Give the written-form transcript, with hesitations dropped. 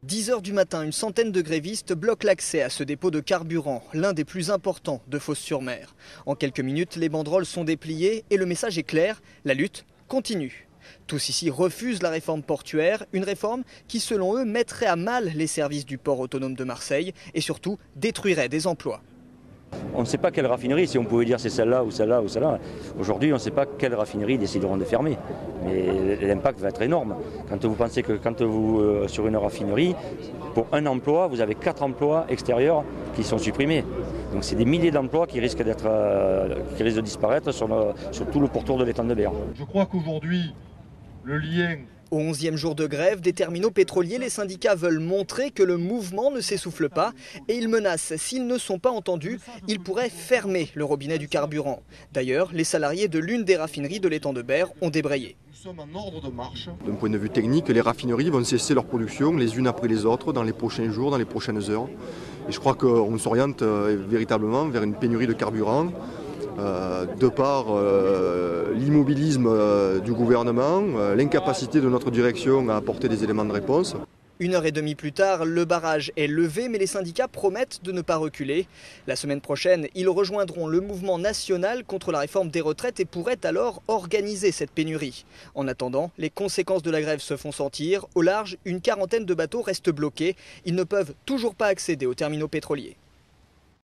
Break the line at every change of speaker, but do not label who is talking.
10 h du matin, une centaine de grévistes bloquent l'accès à ce dépôt de carburant, l'un des plus importants de Fos-sur-Mer. En quelques minutes, les banderoles sont dépliées et le message est clair, la lutte continue. Tous ici refusent la réforme portuaire, une réforme qui selon eux mettrait à mal les services du port autonome de Marseille et surtout détruirait des emplois.
On ne sait pas quelle raffinerie, si on pouvait dire c'est celle-là ou celle-là ou celle-là. Aujourd'hui, on ne sait pas quelle raffinerie décideront de fermer. Mais l'impact va être énorme. Quand vous pensez que sur une raffinerie, pour un emploi, vous avez 4 emplois extérieurs qui sont supprimés. Donc c'est des milliers d'emplois qui risquent de disparaître sur tout le pourtour de l'étang de Berre.
Je crois qu'aujourd'hui, le lien...
Au 11e jour de grève des terminaux pétroliers, les syndicats veulent montrer que le mouvement ne s'essouffle pas et ils menacent, s'ils ne sont pas entendus, ils pourraient fermer le robinet du carburant. D'ailleurs, les salariés de l'une des raffineries de l'étang de Berre ont débrayé.
Nous sommes en ordre de marche.
D'un point de vue technique, les raffineries vont cesser leur production les unes après les autres dans les prochains jours, dans les prochaines heures. Et je crois qu'on s'oriente véritablement vers une pénurie de carburant. De par l'immobilisme du gouvernement, l'incapacité de notre direction à apporter des éléments de réponse.
1h30 plus tard, le barrage est levé, mais les syndicats promettent de ne pas reculer. La semaine prochaine, ils rejoindront le mouvement national contre la réforme des retraites et pourraient alors organiser cette pénurie. En attendant, les conséquences de la grève se font sentir. Au large, une quarantaine de bateaux restent bloqués. Ils ne peuvent toujours pas accéder aux terminaux pétroliers.